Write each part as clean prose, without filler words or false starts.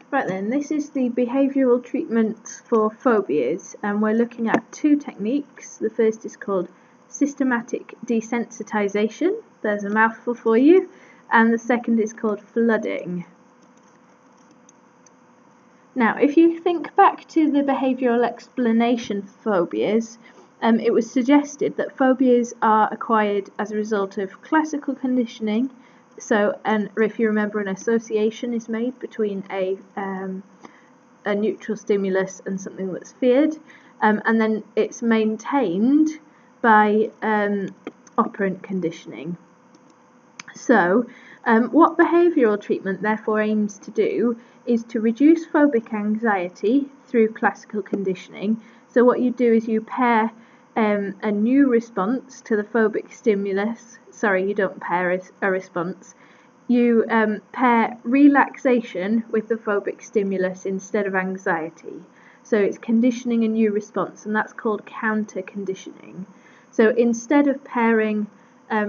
Right then, this is the behavioural treatments for phobias, and we're looking at two techniques. The first is called systematic desensitisation, there's a mouthful for you, and the second is called flooding. Now, if you think back to the behavioural explanation for phobias, it was suggested that phobias are acquired as a result of classical conditioning. So, and if you remember, an association is made between a neutral stimulus and something that's feared, and then it's maintained by operant conditioning. So, what behavioural treatment therefore aims to do is to reduce phobic anxiety through classical conditioning. So what you do is you pair a new response to the phobic stimulus. Sorry, you don't pair a response. You pair relaxation with the phobic stimulus instead of anxiety. So it's conditioning a new response, and that's called counter conditioning. So instead of pairing,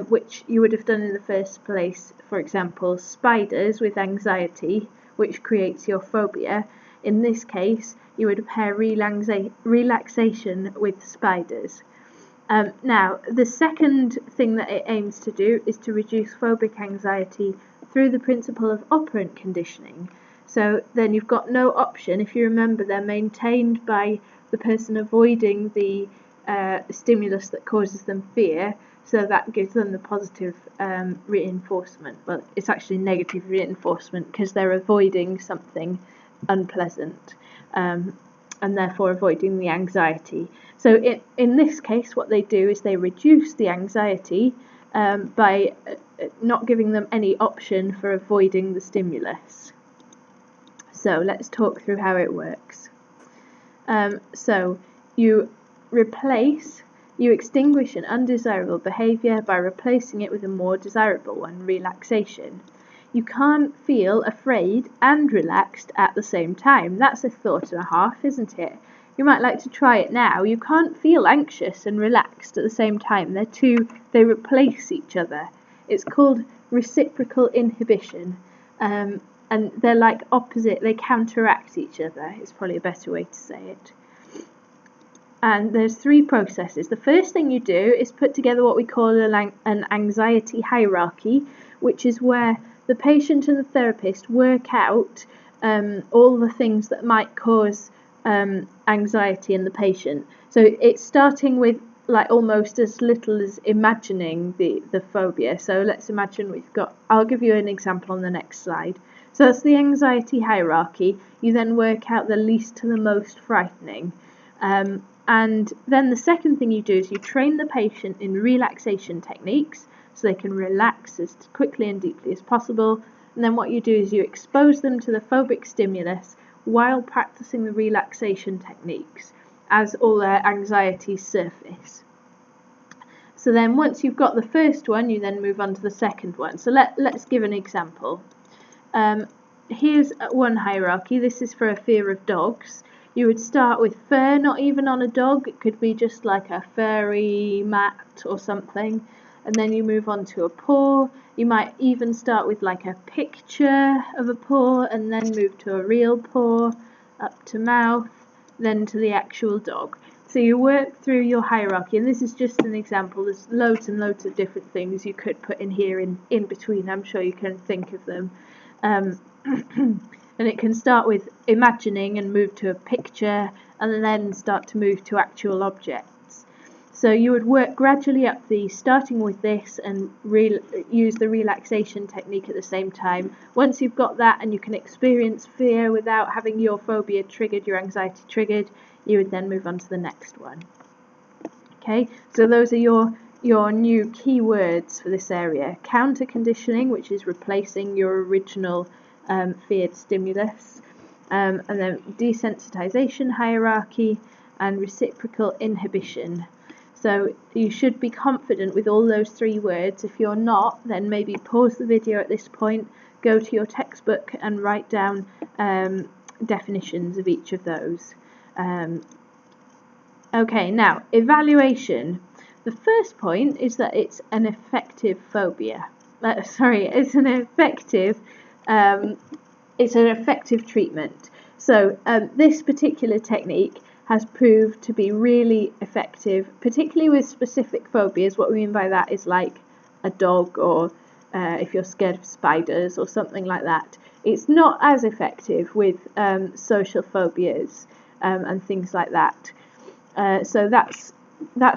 which you would have done in the first place, for example, spiders with anxiety, which creates your phobia, in this case you would pair relaxation with spiders. Now, the second thing that it aims to do is to reduce phobic anxiety through the principle of operant conditioning. So then you've got no option. If you remember, they're maintained by the person avoiding the stimulus that causes them fear, so that gives them the positive reinforcement. Well, it's actually negative reinforcement because they're avoiding something unpleasant, and therefore avoiding the anxiety. So in this case, what they do is they reduce the anxiety by not giving them any option for avoiding the stimulus. So let's talk through how it works. So you extinguish an undesirable behaviour by replacing it with a more desirable one, relaxation. You can't feel afraid and relaxed at the same time. That's a thought and a half, isn't it? You might like to try it now. You can't feel anxious and relaxed at the same time. They replace each other. It's called reciprocal inhibition. And they're like opposite, they counteract each other. It's probably a better way to say it. And there's three processes. The first thing you do is put together what we call an anxiety hierarchy, which is where the patient and the therapist work out all the things that might cause anxiety in the patient. So it's starting with like almost as little as imagining the phobia. So let's imagine I'll give you an example on the next slide. So that's the anxiety hierarchy. You then work out the least to the most frightening. And then the second thing you do is you train the patient in relaxation techniques so they can relax as quickly and deeply as possible. And then what you do is you expose them to the phobic stimulus while practicing the relaxation techniques as all their anxieties surface. So then once you've got the first one, you then move on to the second one. So let's give an example. Here's one hierarchy. This is for a fear of dogs. You would start with fur, not even on a dog. It could be just like a furry mat or something. And then you move on to a paw. You might even start with like a picture of a paw and then move to a real paw, up to mouth, then to the actual dog. So you work through your hierarchy, and this is just an example. There's loads and loads of different things you could put in here in between. I'm sure you can think of them. And it can start with imagining and move to a picture and then start to move to actual objects. So you would work gradually up starting with this and use the relaxation technique at the same time. Once you've got that and you can experience fear without having your phobia triggered, your anxiety triggered, you would then move on to the next one. Okay, so those are your new keywords for this area. Counter conditioning, which is replacing your original feared stimulus, and then desensitization hierarchy and reciprocal inhibition. So you should be confident with all those three words. If you're not, then maybe pause the video at this point, go to your textbook and write down definitions of each of those. Okay, now evaluation. The first point is that it's an effective phobia. It's an effective it's an effective treatment. So this particular technique has proved to be really effective, particularly with specific phobias. What we mean by that is like a dog, or if you're scared of spiders or something like that. It's not as effective with social phobias and things like that. So that's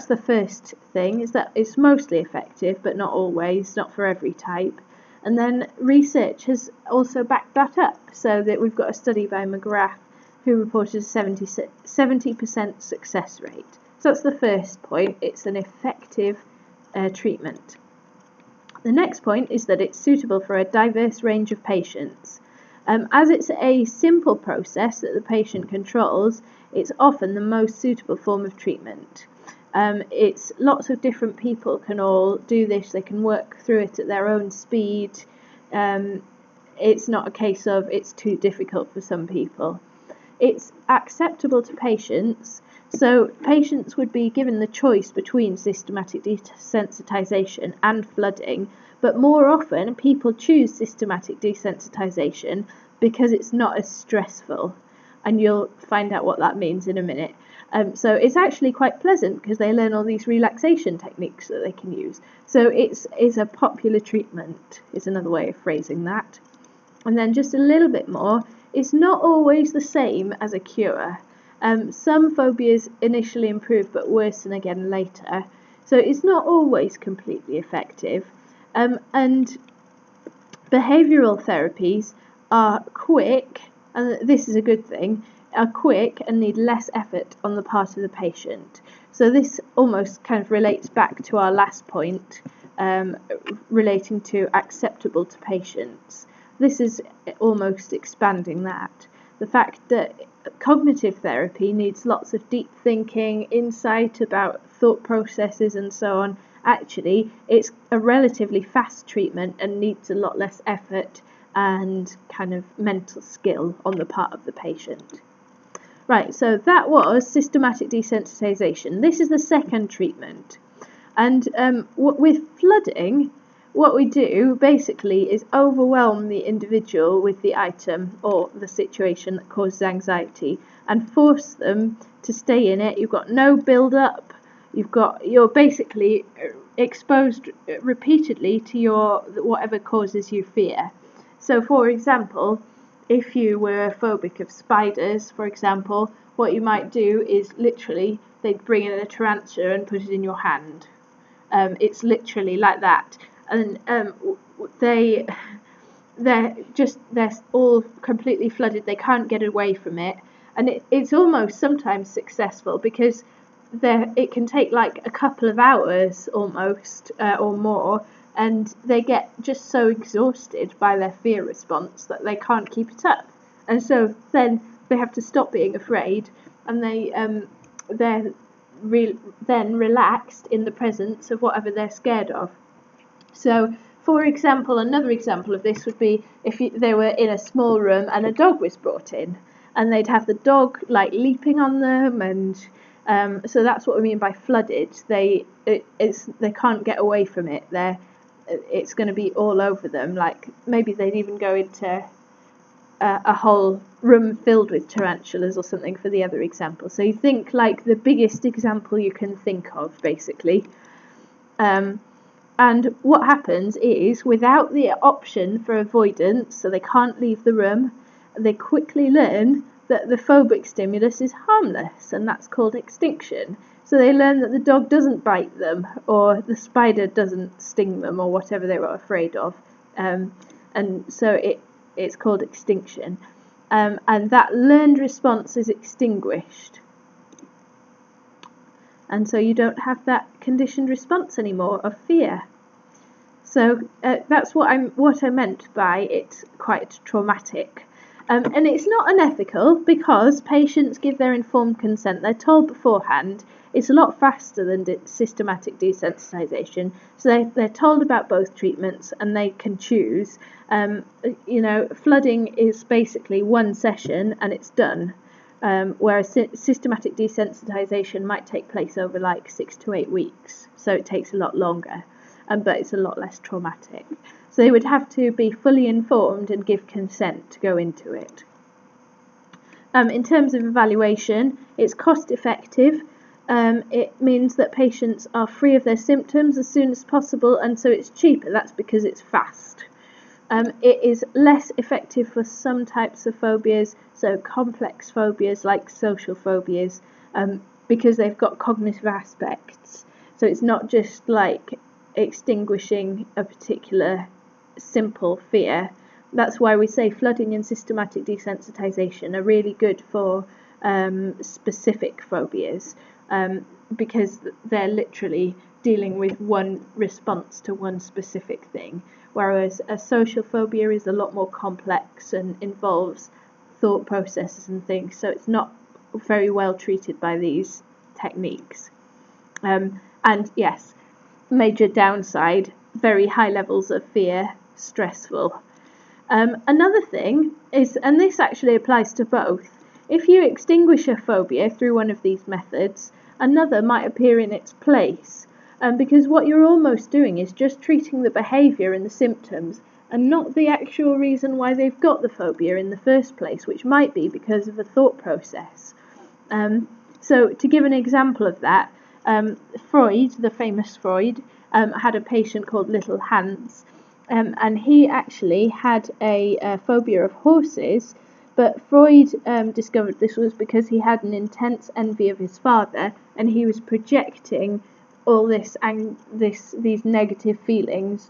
the first thing, is that it's mostly effective, but not always, not for every type. And then research has also backed that up, so that we've got a study by McGrath who reported a 70% success rate. So that's the first point, it's an effective treatment. The next point is that it's suitable for a diverse range of patients. As it's a simple process that the patient controls, it's often the most suitable form of treatment. It's lots of different people can all do this, they can work through it at their own speed. It's not a case of it's too difficult for some people. It's acceptable to patients, so patients would be given the choice between systematic desensitization and flooding, but more often people choose systematic desensitization because it's not as stressful, and you'll find out what that means in a minute. So it's actually quite pleasant because they learn all these relaxation techniques that they can use. So it's a popular treatment, is another way of phrasing that. And then just a little bit more, it's not always the same as a cure. Some phobias initially improve but worsen again later. So it's not always completely effective. And behavioural therapies are quick, and this is a good thing, are quick and need less effort on the part of the patient. So this almost kind of relates back to our last point, relating to acceptable to patients. This is almost expanding that. The fact that cognitive therapy needs lots of deep thinking, insight about thought processes and so on. Actually, it's a relatively fast treatment and needs a lot less effort and kind of mental skill on the part of the patient. Right, so that was systematic desensitization. This is the second treatment. And with flooding, what we do basically is overwhelm the individual with the item or the situation that causes anxiety and force them to stay in it. You've got no build up. You're basically exposed repeatedly to whatever causes you fear. So for example, if you were phobic of spiders, for example, what you might do is literally they'd bring in a tarantula and put it in your hand. It's literally like that. And they're all completely flooded. They can't get away from it, and it's almost sometimes successful because it can take like a couple of hours almost or more, and they get just so exhausted by their fear response that they can't keep it up, and so then they have to stop being afraid, and they're then relaxed in the presence of whatever they're scared of. So, for example, another example of this would be if they were in a small room and a dog was brought in, and they'd have the dog like leaping on them, and so that's what we mean by flooded. They can't get away from it. It's going to be all over them. Like maybe they'd even go into a whole room filled with tarantulas or something for the other example. So you think like the biggest example you can think of, basically. And what happens is, without the option for avoidance, so they can't leave the room, they quickly learn that the phobic stimulus is harmless, and that's called extinction. So they learn that the dog doesn't bite them, or the spider doesn't sting them, or whatever they were afraid of. And so it's called extinction. And that learned response is extinguished. And so you don't have that conditioned response anymore of fear. So that's what I meant by it's quite traumatic. And it's not unethical because patients give their informed consent. They're told beforehand. It's a lot faster than systematic desensitization. So they're told about both treatments and they can choose. Flooding is basically one session and it's done. Whereas systematic desensitization might take place over like 6 to 8 weeks. So it takes a lot longer. But it's a lot less traumatic. So they would have to be fully informed and give consent to go into it. In terms of evaluation, it's cost effective. It means that patients are free of their symptoms as soon as possible, and so it's cheaper. That's because it's fast. It is less effective for some types of phobias, so complex phobias like social phobias, because they've got cognitive aspects. So it's not just like extinguishing a particular simple fear. That's why we say flooding and systematic desensitization are really good for specific phobias, because they're literally dealing with one response to one specific thing, whereas a social phobia is a lot more complex and involves thought processes and things, so it's not very well treated by these techniques. And yes, major downside, very high levels of fear, stressful. Another thing is, and this actually applies to both, if you extinguish a phobia through one of these methods, another might appear in its place, because what you're almost doing is just treating the behaviour and the symptoms and not the actual reason why they've got the phobia in the first place, which might be because of a thought process. So to give an example of that, Freud, the famous Freud, had a patient called Little Hans, and he actually had a phobia of horses, but Freud discovered this was because he had an intense envy of his father, and he was projecting all these negative feelings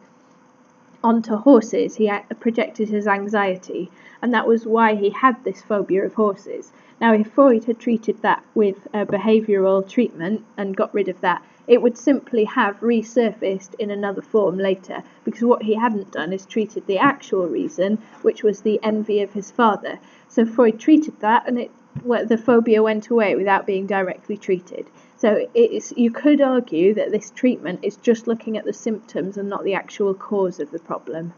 onto horses. He projected his anxiety, and that was why he had this phobia of horses. Now, if Freud had treated that with a behavioural treatment and got rid of that, it would simply have resurfaced in another form later, because what he hadn't done is treated the actual reason, which was the envy of his father. So Freud treated that, and the phobia went away without being directly treated. So you could argue that this treatment is just looking at the symptoms and not the actual cause of the problem.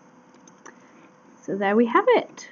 So there we have it.